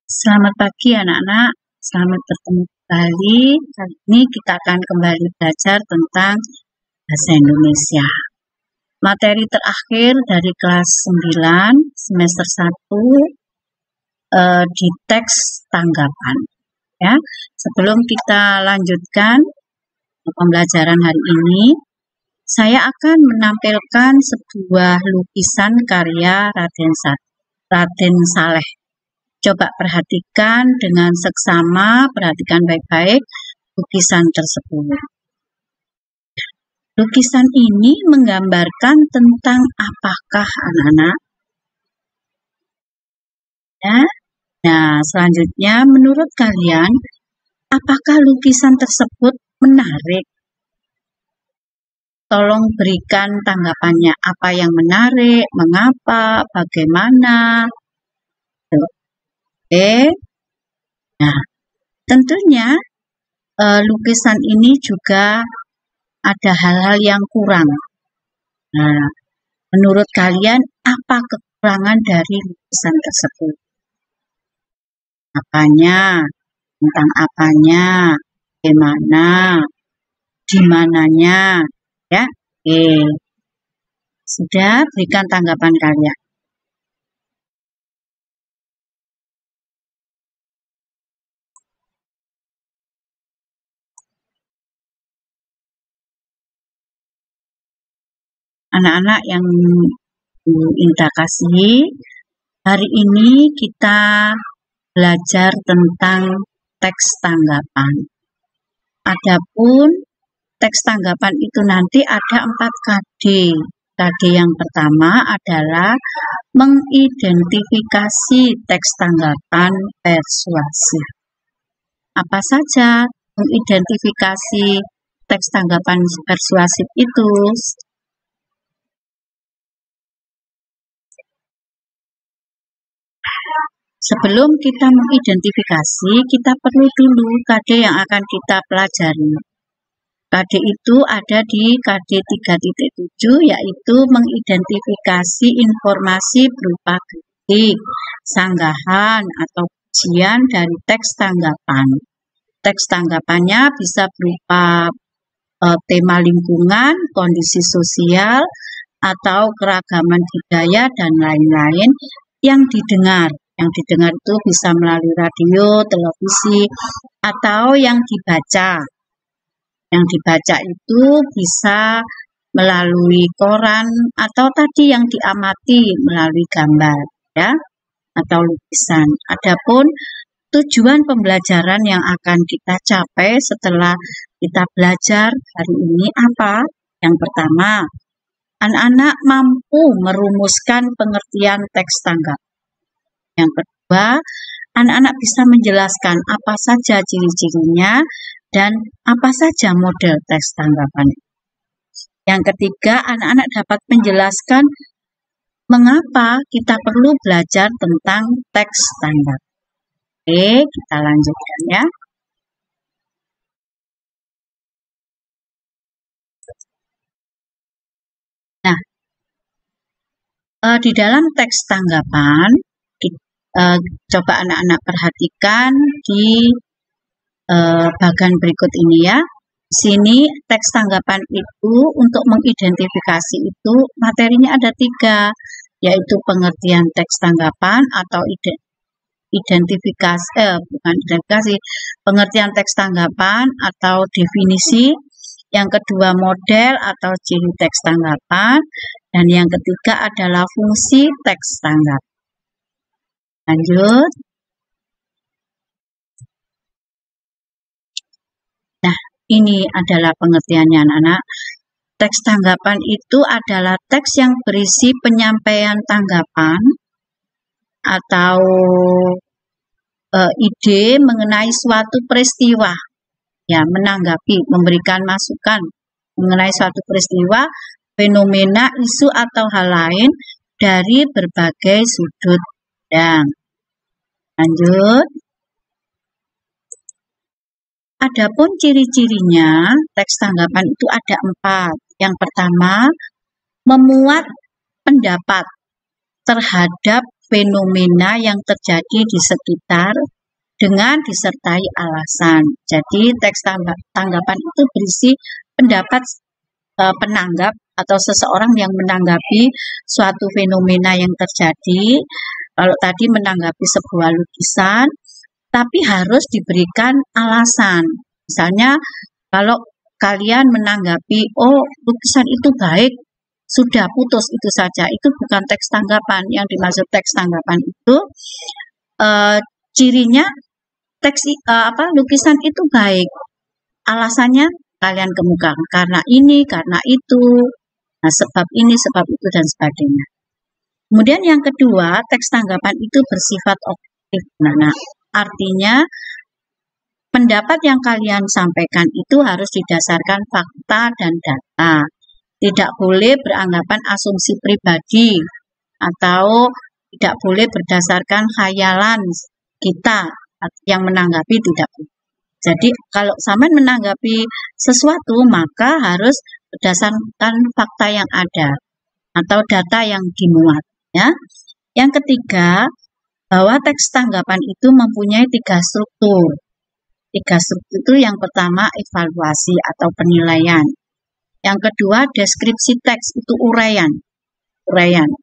Selamat pagi anak-anak, selamat bertemu kembali. Kali ini kita akan kembali belajar tentang bahasa Indonesia. Materi terakhir dari kelas 9 semester 1 di teks tanggapan. Ya, sebelum kita lanjutkan pembelajaran hari ini, saya akan menampilkan sebuah lukisan karya Raden Saleh. Coba perhatikan dengan seksama, perhatikan baik-baik lukisan tersebut. Lukisan ini menggambarkan tentang apakah anak-anak? Ya. Nah, selanjutnya menurut kalian, apakah lukisan tersebut menarik? Tolong berikan tanggapannya, apa yang menarik, mengapa, bagaimana. Oke. Nah, tentunya lukisan ini juga ada hal-hal yang kurang. Nah, menurut kalian apa kekurangan dari lukisan tersebut? Apanya? Tentang apanya? Bagaimana? Di mananya? Ya, oke. Sudah, berikan tanggapan kalian. Anak-anak yang Indah kasihi, hari ini kita belajar tentang teks tanggapan. Adapun teks tanggapan itu nanti ada 4 KD. KD yang pertama adalah mengidentifikasi teks tanggapan persuasif. Apa saja mengidentifikasi teks tanggapan persuasif itu? Sebelum kita mengidentifikasi, kita perlu dulu KD yang akan kita pelajari. KD itu ada di KD 3.7, yaitu mengidentifikasi informasi berupa kritik, sanggahan, atau pujian dari teks tanggapan. Teks tanggapannya bisa berupa tema lingkungan, kondisi sosial, atau keragaman budaya, dan lain-lain yang didengar. Yang didengar itu bisa melalui radio, televisi, atau yang dibaca. Yang dibaca itu bisa melalui koran atau tadi yang diamati melalui gambar, ya, atau lukisan. Adapun tujuan pembelajaran yang akan kita capai setelah kita belajar hari ini apa? Yang pertama, anak-anak mampu merumuskan pengertian teks tanggapan. Yang kedua, anak-anak bisa menjelaskan apa saja ciri-cirinya dan apa saja model teks tanggapan. Yang ketiga, anak-anak dapat menjelaskan mengapa kita perlu belajar tentang teks tanggapan. Oke, kita lanjutkan ya. Nah, di dalam teks tanggapan, coba anak-anak perhatikan di bagian berikut ini ya. Di sini teks tanggapan itu untuk mengidentifikasi itu materinya ada 3, yaitu pengertian teks tanggapan atau pengertian teks tanggapan atau definisi. Yang kedua model atau ciri teks tanggapan, dan yang ketiga adalah fungsi teks tanggapan. Lanjut. Nah, ini adalah pengertiannya anak-anak. Teks tanggapan itu adalah teks yang berisi penyampaian tanggapan atau ide mengenai suatu peristiwa. Ya, menanggapi, memberikan masukan mengenai suatu peristiwa, fenomena, isu atau hal lain dari berbagai sudut pandang. Lanjut. Adapun ciri-cirinya, teks tanggapan itu ada 4. Yang pertama, memuat pendapat terhadap fenomena yang terjadi di sekitar dengan disertai alasan. Jadi teks tanggapan itu berisi pendapat penanggap atau seseorang yang menanggapi suatu fenomena yang terjadi. Kalau tadi menanggapi sebuah lukisan, tapi harus diberikan alasan. Misalnya, kalau kalian menanggapi, oh lukisan itu baik, sudah putus itu saja. Itu bukan teks tanggapan. Yang dimaksud teks tanggapan itu cirinya lukisan itu baik. Alasannya kalian kemukakan karena ini, karena itu. Nah, sebab ini, sebab itu, dan sebagainya. Kemudian yang kedua, teks tanggapan itu bersifat objektif. Nah, artinya pendapat yang kalian sampaikan itu harus didasarkan fakta dan data. Tidak boleh beranggapan asumsi pribadi atau tidak boleh berdasarkan khayalan kita yang menanggapi, tidak boleh. Jadi kalau sampean menanggapi sesuatu maka harus berdasarkan fakta yang ada atau data yang dimuat. Ya. Yang ketiga, bahwa teks tanggapan itu mempunyai 3 struktur. 3 struktur itu yang pertama evaluasi atau penilaian. Yang kedua deskripsi teks itu uraian.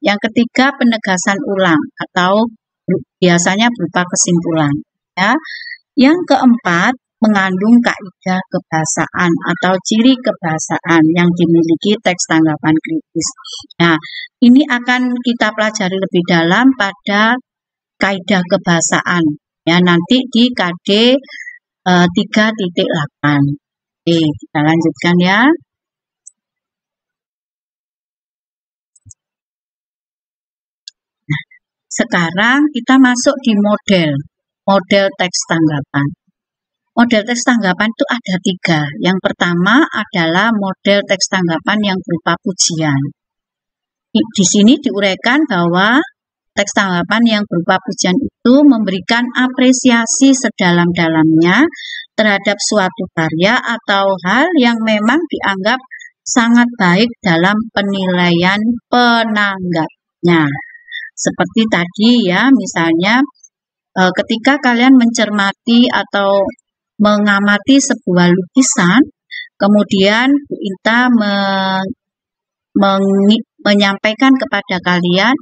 Yang ketiga penegasan ulang atau biasanya berupa kesimpulan. Ya. Yang keempat mengandung kaidah kebahasaan atau ciri kebahasaan yang dimiliki teks tanggapan kritis. Nah, ini akan kita pelajari lebih dalam pada kaidah kebahasaan. Ya, nanti di KD 3.8. Oke, kita lanjutkan ya. Nah, sekarang kita masuk di model teks tanggapan. Model teks tanggapan itu ada 3. Yang pertama adalah model teks tanggapan yang berupa pujian. Di sini diuraikan bahwa teks tanggapan yang berupa pujian itu memberikan apresiasi sedalam-dalamnya terhadap suatu karya atau hal yang memang dianggap sangat baik dalam penilaian penanggapnya. Seperti tadi ya, misalnya ketika kalian mencermati atau mengamati sebuah lukisan, kemudian Bu Inta menyampaikan kepada kalian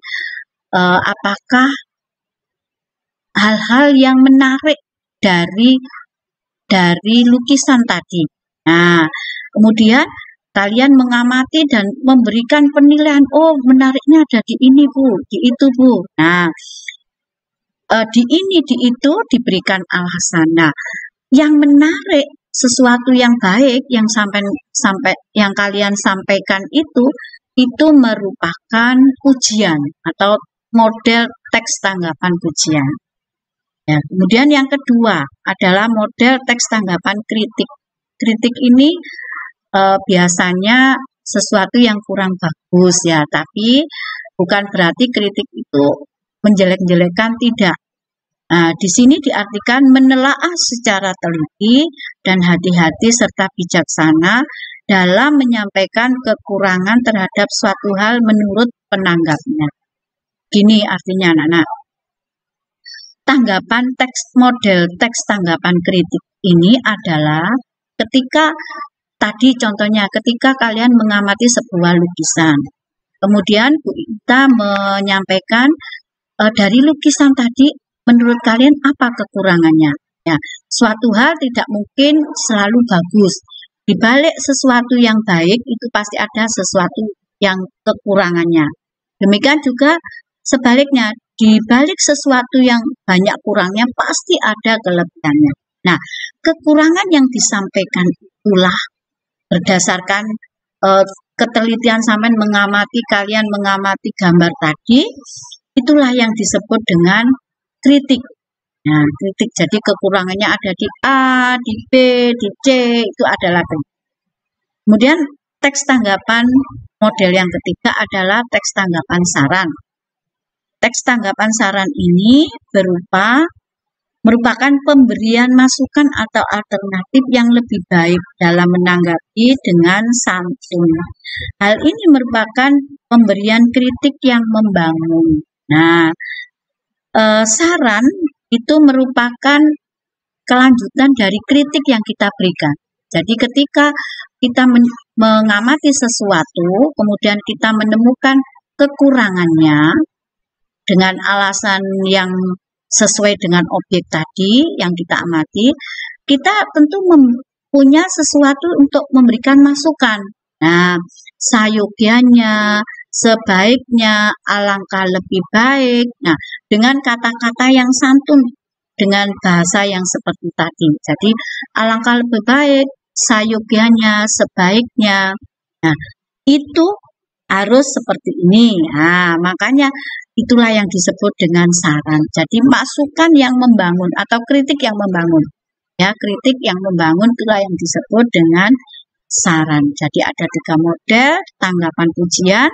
apakah hal-hal yang menarik dari lukisan tadi. Nah, kemudian kalian mengamati dan memberikan penilaian, oh menariknya ada di ini Bu, di itu Bu. Nah, di ini, di itu diberikan alasan. Nah, yang menarik, sesuatu yang baik yang yang kalian sampaikan itu merupakan pujian atau model teks tanggapan pujian. Ya, kemudian yang kedua adalah model teks tanggapan kritik. Kritik ini biasanya sesuatu yang kurang bagus ya, tapi bukan berarti kritik itu menjelek-jelekan, tidak. Nah, di sini diartikan menelaah secara teliti dan hati-hati serta bijaksana dalam menyampaikan kekurangan terhadap suatu hal menurut penanggapnya. Gini artinya anak-anak. Tanggapan model teks tanggapan kritik ini adalah ketika tadi contohnya ketika kalian mengamati sebuah lukisan. Kemudian Bu Inta menyampaikan dari lukisan tadi menurut kalian apa kekurangannya? Ya, suatu hal tidak mungkin selalu bagus. Di balik sesuatu yang baik itu pasti ada sesuatu yang kekurangannya. Demikian juga sebaliknya, di balik sesuatu yang banyak kurangnya pasti ada kelebihannya. Nah, kekurangan yang disampaikan itulah berdasarkan ketelitian sampean kalian mengamati gambar tadi, itulah yang disebut dengan kritik. Nah, kritik jadi kekurangannya ada di A, di B, di C, itu adalah kritik. Kemudian teks tanggapan model yang ketiga adalah teks tanggapan saran. Teks tanggapan saran ini merupakan pemberian masukan atau alternatif yang lebih baik dalam menanggapi dengan santun. Hal ini merupakan pemberian kritik yang membangun. Nah, saran itu merupakan kelanjutan dari kritik yang kita berikan. Jadi ketika kita mengamati sesuatu, kemudian kita menemukan kekurangannya dengan alasan yang sesuai dengan objek tadi yang kita amati, kita tentu punya sesuatu untuk memberikan masukan. Nah, sayogianya, sebaiknya, alangkah lebih baik. Nah, dengan kata-kata yang santun, dengan bahasa yang seperti tadi. Jadi, alangkah lebih baik, sayogianya, sebaiknya. Nah, itu harus seperti ini. Nah, makanya itulah yang disebut dengan saran. Jadi masukan yang membangun atau kritik yang membangun. Ya, kritik yang membangun itulah yang disebut dengan saran. Jadi ada 3 model, tanggapan pujian,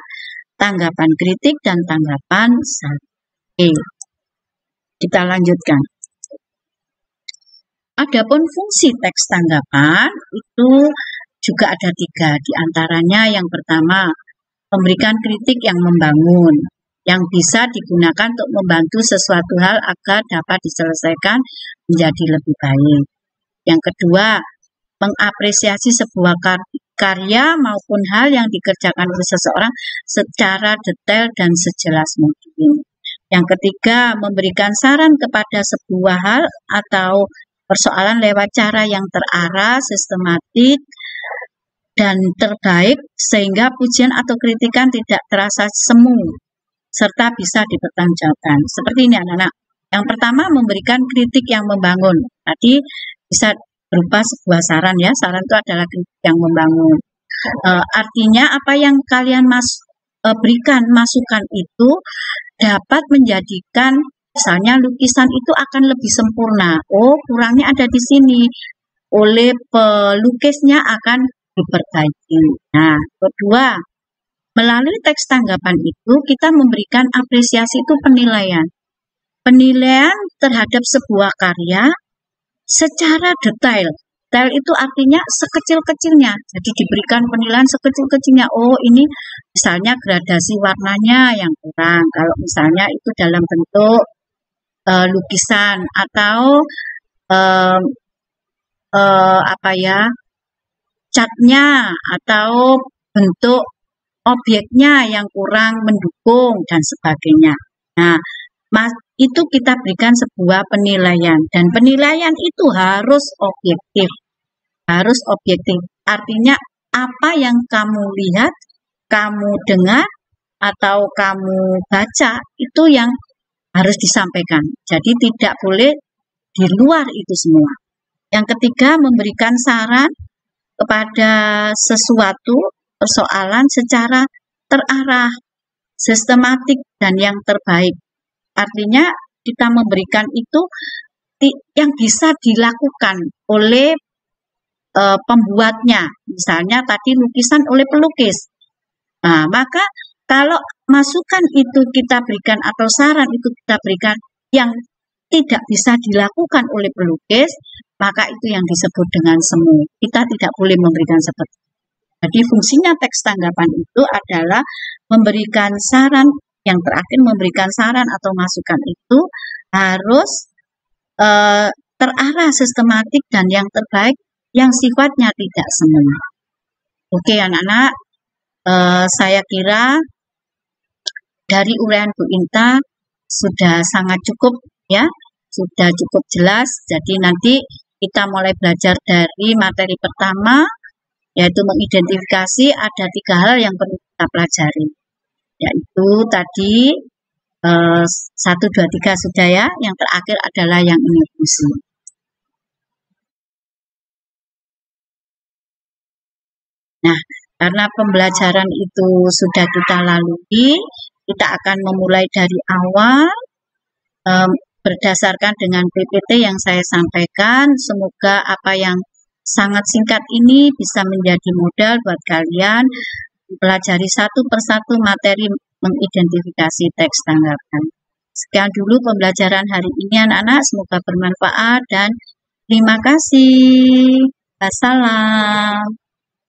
tanggapan kritik, dan tanggapan saran. Oke, kita lanjutkan. Adapun fungsi teks tanggapan itu juga ada 3. Di antaranya yang pertama, memberikan kritik yang membangun, yang bisa digunakan untuk membantu sesuatu hal agar dapat diselesaikan menjadi lebih baik. Yang kedua, mengapresiasi sebuah karya maupun hal yang dikerjakan oleh seseorang secara detail dan sejelas mungkin. Yang ketiga, memberikan saran kepada sebuah hal atau persoalan lewat cara yang terarah, sistematik, dan terbaik sehingga pujian atau kritikan tidak terasa semu serta bisa dipertanggungjawabkan. Seperti ini anak-anak. Yang pertama, memberikan kritik yang membangun. Tadi bisa berupa sebuah saran ya. Saran itu adalah kritik yang membangun. Artinya apa yang kalian berikan masukan itu dapat menjadikan misalnya lukisan itu akan lebih sempurna. Oh, kurangnya ada di sini. Oleh pelukisnya akan diperbaiki. Nah, kedua, melalui teks tanggapan itu kita memberikan apresiasi itu penilaian. Penilaian terhadap sebuah karya secara detail. Detail itu artinya sekecil-kecilnya. Jadi diberikan penilaian sekecil-kecilnya. Oh, ini misalnya gradasi warnanya yang kurang. Kalau misalnya itu dalam bentuk lukisan atau catnya atau bentuk objeknya yang kurang mendukung dan sebagainya. Nah, itu kita berikan sebuah penilaian dan penilaian itu harus objektif. Harus objektif. Artinya apa yang kamu lihat, kamu dengar atau kamu baca itu yang harus disampaikan. Jadi tidak boleh di luar itu semua. Yang ketiga, memberikan saran kepada sesuatu persoalan secara terarah, sistematik, dan yang terbaik. Artinya kita memberikan itu yang bisa dilakukan oleh pembuatnya. Misalnya tadi lukisan oleh pelukis. Nah, maka kalau masukan itu kita berikan atau saran itu kita berikan yang tidak bisa dilakukan oleh pelukis, maka itu yang disebut dengan semu. Kita tidak boleh memberikan seperti itu. Jadi fungsinya teks tanggapan itu adalah memberikan saran, yang terakhir memberikan saran atau masukan itu harus terarah, sistematik, dan yang terbaik yang sifatnya tidak semu. Oke anak-anak, saya kira dari uraian Bu Inta sudah sangat cukup ya, sudah cukup jelas. Jadi nanti kita mulai belajar dari materi pertama, yaitu mengidentifikasi. Ada 3 hal yang perlu kita pelajari, yaitu tadi 1, 2, 3 sudah ya. Yang terakhir adalah yang ini fungsi. Nah, karena pembelajaran itu sudah kita lalui, kita akan memulai dari awal berdasarkan dengan PPT yang saya sampaikan. Semoga apa yang sangat singkat ini bisa menjadi modal buat kalian pelajari satu persatu materi mengidentifikasi teks tanggapan. Sekian dulu pembelajaran hari ini anak-anak, semoga bermanfaat dan terima kasih. Wassalam.